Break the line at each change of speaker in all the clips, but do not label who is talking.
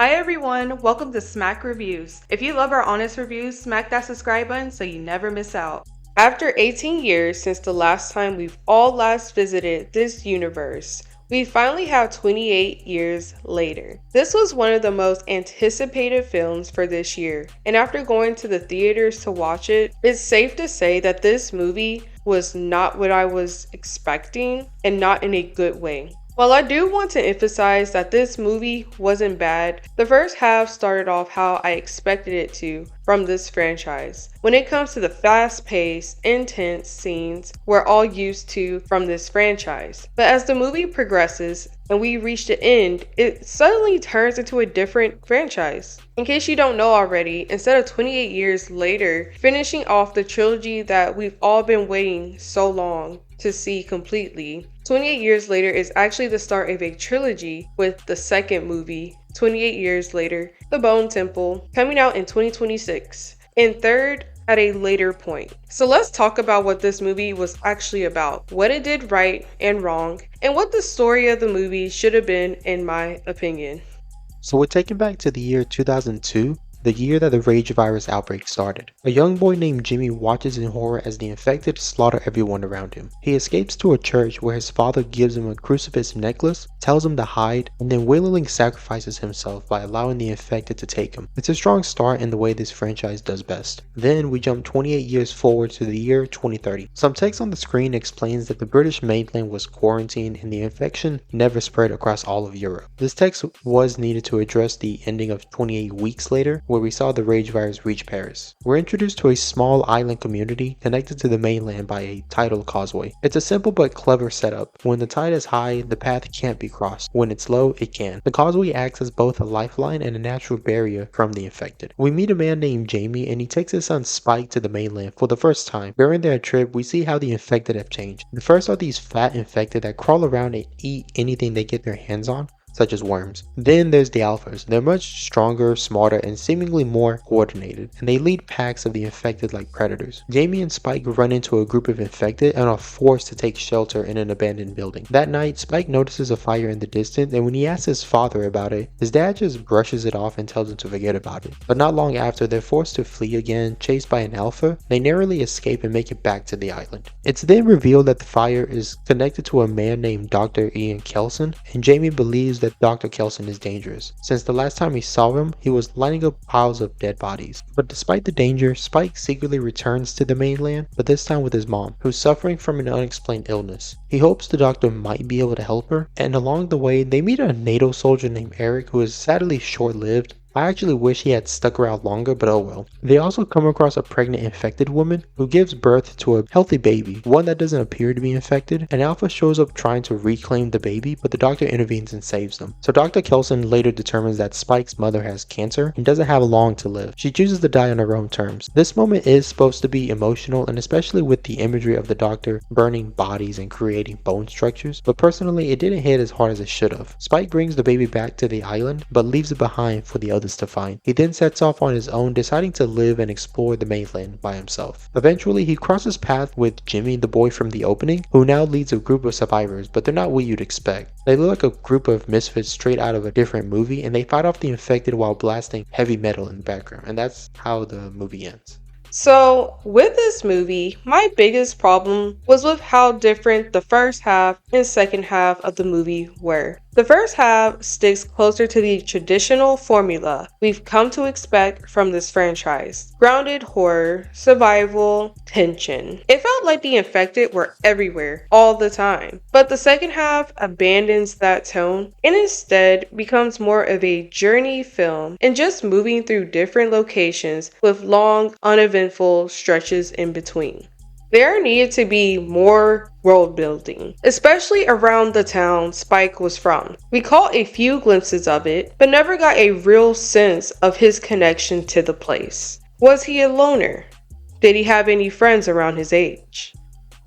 Hi everyone, welcome to Smack Reviews. If you love our honest reviews, smack that subscribe button so you never miss out. After 18 years since the last time we've all last visited this universe, we finally have 28 years later. This was one of the most anticipated films for this year, and after going to the theaters to watch it, it's safe to say that this movie was not what I was expecting and not in a good way. While I do want to emphasize that this movie wasn't bad, the first half started off how I expected it to from this franchise. When it comes to the fast-paced, intense scenes we're all used to from this franchise. But as the movie progresses and we reach the end, it suddenly turns into a different franchise. In case you don't know already, instead of 28 years later, finishing off the trilogy that we've all been waiting so long to see completely, 28 years later is actually the start of a trilogy with the second movie, 28 years later, The Bone Temple, coming out in 2026, and third at a later point. So let's talk about what this movie was actually about, what it did right and wrong, and what the story of the movie should have been in my opinion.
So we're taken back to the year 2002, the year that the rage virus outbreak started. A young boy named Jimmy watches in horror as the infected slaughter everyone around him. He escapes to a church where his father gives him a crucifix necklace, tells him to hide, and then willingly sacrifices himself by allowing the infected to take him. It's a strong start in the way this franchise does best. Then we jump 28 years forward to the year 2030. Some text on the screen explains that the British mainland was quarantined and the infection never spread across all of Europe. This text was needed to address the ending of 28 weeks later, where we saw the rage virus reach Paris. We're introduced to a small island community connected to the mainland by a tidal causeway. It's a simple but clever setup. When the tide is high, the path can't be crossed. When it's low, it can. The causeway acts as both a lifeline and a natural barrier from the infected. We meet a man named Jamie and he takes his son Spike to the mainland for the first time. During their trip, we see how the infected have changed. The first are these fat infected that crawl around and eat anything they get their hands on, such as worms. Then there's the alphas. They're much stronger, smarter, and seemingly more coordinated, and they lead packs of the infected like predators. Jamie and Spike run into a group of infected and are forced to take shelter in an abandoned building. That night, Spike notices a fire in the distance, and when he asks his father about it, his dad just brushes it off and tells him to forget about it. But not long after, they're forced to flee again, chased by an alpha. They narrowly escape and make it back to the island. It's then revealed that the fire is connected to a man named Dr. Ian Kelson, and Jamie believes that Dr. Kelson is dangerous. Since the last time he saw him, he was lining up piles of dead bodies. But despite the danger, Spike secretly returns to the mainland, but this time with his mom, who's suffering from an unexplained illness. He hopes the doctor might be able to help her, and along the way, they meet a NATO soldier named Eric who is sadly short-lived. I actually wish he had stuck around longer, but oh well. They also come across a pregnant infected woman who gives birth to a healthy baby, one that doesn't appear to be infected. An alpha shows up trying to reclaim the baby, but the doctor intervenes and saves them. So Dr. Kelson later determines that Spike's mother has cancer and doesn't have long to live. She chooses to die on her own terms. This moment is supposed to be emotional, and especially with the imagery of the doctor burning bodies and creating bone structures, but personally it didn't hit as hard as it should have. Spike brings the baby back to the island, but leaves it behind for the others to find. He then sets off on his own, deciding to live and explore the mainland by himself. Eventually, he crosses paths with Jimmy, the boy from the opening, who now leads a group of survivors, but they're not what you'd expect. They look like a group of misfits straight out of a different movie, and they fight off the infected while blasting heavy metal in the background, and that's how the movie ends.
So, with this movie, my biggest problem was with how different the first half and second half of the movie were. The first half sticks closer to the traditional formula we've come to expect from this franchise. Grounded horror, survival, tension. It felt like the infected were everywhere, all the time. But the second half abandons that tone and instead becomes more of a journey film and just moving through different locations with long, uneventful stretches in between. There needed to be more world building, especially around the town Spike was from. We caught a few glimpses of it, but never got a real sense of his connection to the place. Was he a loner? Did he have any friends around his age?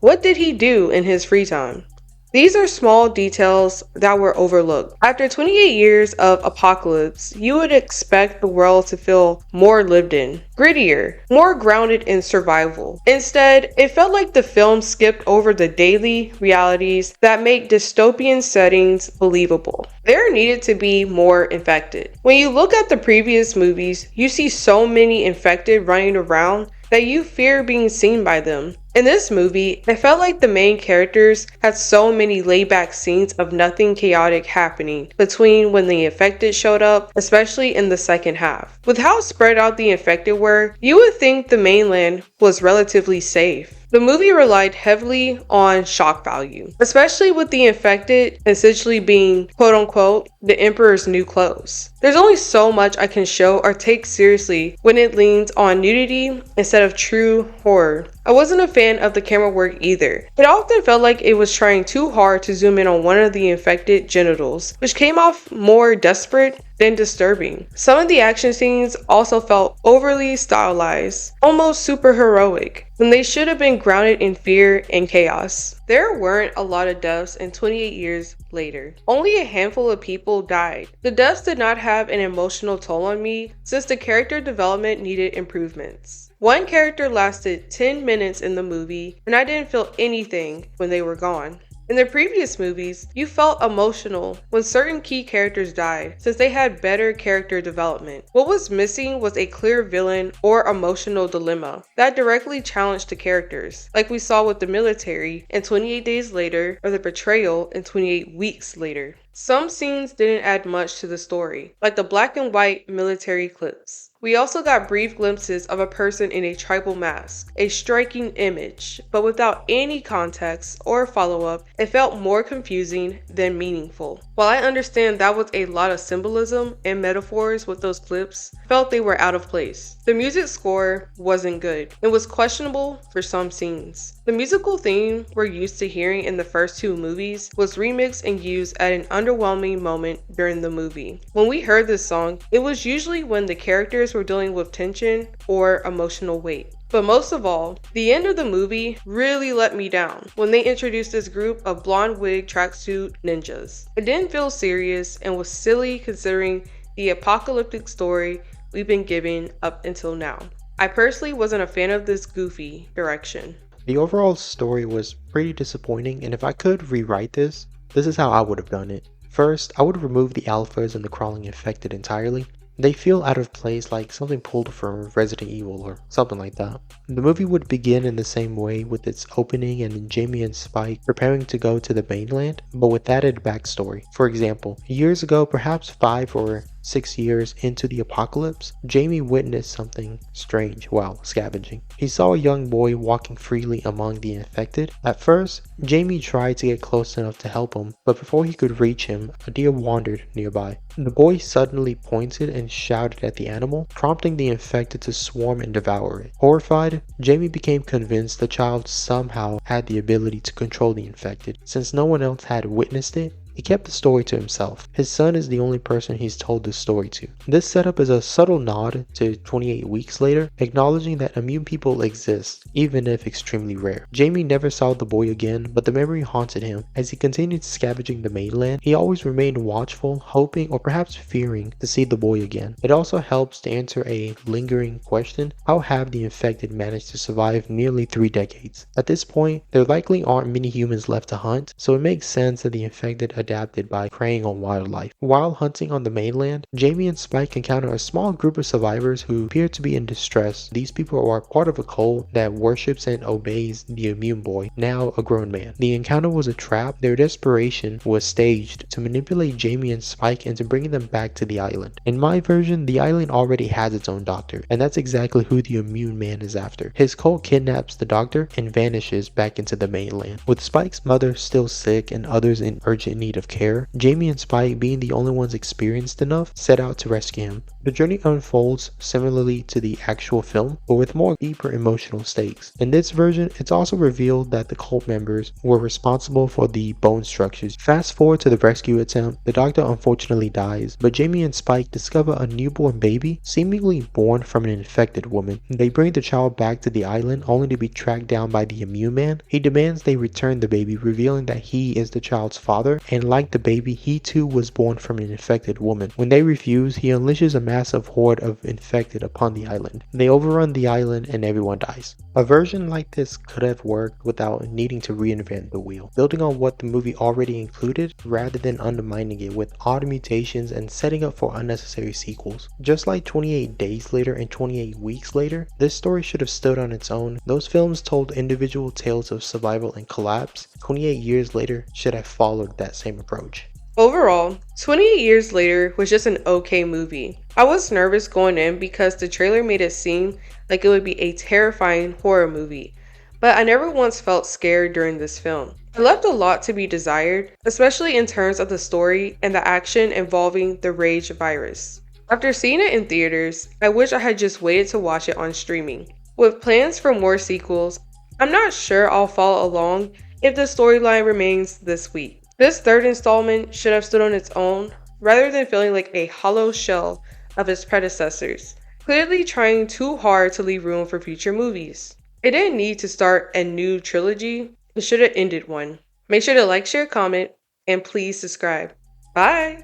What did he do in his free time? These are small details that were overlooked. After 28 years of apocalypse, you would expect the world to feel more lived in, grittier, more grounded in survival. Instead, it felt like the film skipped over the daily realities that make dystopian settings believable. There needed to be more infected. When you look at the previous movies, you see so many infected running around that you fear being seen by them. In this movie, it felt like the main characters had so many laid-back scenes of nothing chaotic happening between when the infected showed up, especially in the second half. With how spread out the infected were, you would think the mainland was relatively safe. The movie relied heavily on shock value, especially with the infected essentially being quote unquote the emperor's new clothes. There's only so much I can show or take seriously when it leans on nudity instead of true horror. I wasn't a fan of the camera work either. It often felt like it was trying too hard to zoom in on one of the infected genitals, which came off more desperate than disturbing. Some of the action scenes also felt overly stylized, almost superheroic, when they should have been grounded in fear and chaos. There weren't a lot of deaths, and 28 years later, only a handful of people died. The deaths did not have an emotional toll on me since the character development needed improvements. One character lasted 10 minutes in the movie, and I didn't feel anything when they were gone. In the previous movies, you felt emotional when certain key characters died, since they had better character development. What was missing was a clear villain or emotional dilemma that directly challenged the characters, like we saw with the military in 28 Days Later or the betrayal in 28 Weeks Later. Some scenes didn't add much to the story, like the black and white military clips. We also got brief glimpses of a person in a tribal mask, a striking image, but without any context or follow-up, it felt more confusing than meaningful. While I understand that was a lot of symbolism and metaphors with those clips, I felt they were out of place. The music score wasn't good. It was questionable for some scenes. The musical theme we're used to hearing in the first two movies was remixed and used at an underwhelming moment during the movie. When we heard this song, it was usually when the characters were dealing with tension or emotional weight. But most of all, the end of the movie really let me down when they introduced this group of blonde wig tracksuit ninjas. It didn't feel serious and was silly considering the apocalyptic story we've been given up until now. I personally wasn't a fan of this goofy direction.
The overall story was pretty disappointing, and if I could rewrite this is how I would have done it. First, I would remove the alphas and the crawling infected entirely. They feel out of place, like something pulled from Resident Evil or something like that. The movie would begin in the same way, with its opening and Jamie and Spike preparing to go to the mainland, but with added backstory. For example, years ago, perhaps 5 or 6 years into the apocalypse, Jamie witnessed something strange while scavenging. He saw a young boy walking freely among the infected. At first, Jamie tried to get close enough to help him, but before he could reach him, a deer wandered nearby. The boy suddenly pointed and shouted at the animal, prompting the infected to swarm and devour it. Horrified, Jamie became convinced the child somehow had the ability to control the infected. Since no one else had witnessed it, he kept the story to himself. His son is the only person he's told this story to. This setup is a subtle nod to 28 Weeks Later, acknowledging that immune people exist, even if extremely rare. Jamie never saw the boy again, but the memory haunted him. As he continued scavenging the mainland, he always remained watchful, hoping or perhaps fearing to see the boy again. It also helps to answer a lingering question: how have the infected managed to survive nearly 3 decades? At this point, there likely aren't many humans left to hunt, so it makes sense that the infected adapted by preying on wildlife. While hunting on the mainland, Jamie and Spike encounter a small group of survivors who appear to be in distress. These people are part of a cult that worships and obeys the immune boy, now a grown man. The encounter was a trap. Their desperation was staged to manipulate Jamie and Spike into bringing them back to the island. In my version, the island already has its own doctor, and that's exactly who the immune man is after. His cult kidnaps the doctor and vanishes back into the mainland. With Spike's mother still sick and others in urgent need of care, Jamie and Spike, being the only ones experienced enough, set out to rescue him. The journey unfolds similarly to the actual film, but with more deeper emotional stakes. In this version, it's also revealed that the cult members were responsible for the bone structures. Fast forward to the rescue attempt, the doctor unfortunately dies, but Jamie and Spike discover a newborn baby, seemingly born from an infected woman. They bring the child back to the island only to be tracked down by the Immune Man. He demands they return the baby, revealing that he is the child's father, and like the baby, he too was born from an infected woman. When they refuse, he unleashes a massive horde of infected upon the island. They overrun the island and everyone dies. A version like this could have worked without needing to reinvent the wheel, building on what the movie already included rather than undermining it with odd mutations and setting up for unnecessary sequels. Just like 28 Days Later and 28 Weeks Later, this story should have stood on its own. Those films told individual tales of survival and collapse. 28 Years Later should have followed that same approach.
Overall, 28 Years Later was just an okay movie. I was nervous going in because the trailer made it seem like it would be a terrifying horror movie, but I never once felt scared during this film. It left a lot to be desired, especially in terms of the story and the action involving the Rage virus. After seeing it in theaters, I wish I had just waited to watch it on streaming. With plans for more sequels, I'm not sure I'll follow along if the storyline remains this weak. This third installment should have stood on its own, rather than feeling like a hollow shell of its predecessors, clearly trying too hard to leave room for future movies. It didn't need to start a new trilogy, it should have ended one. Make sure to like, share, comment, and please subscribe. Bye!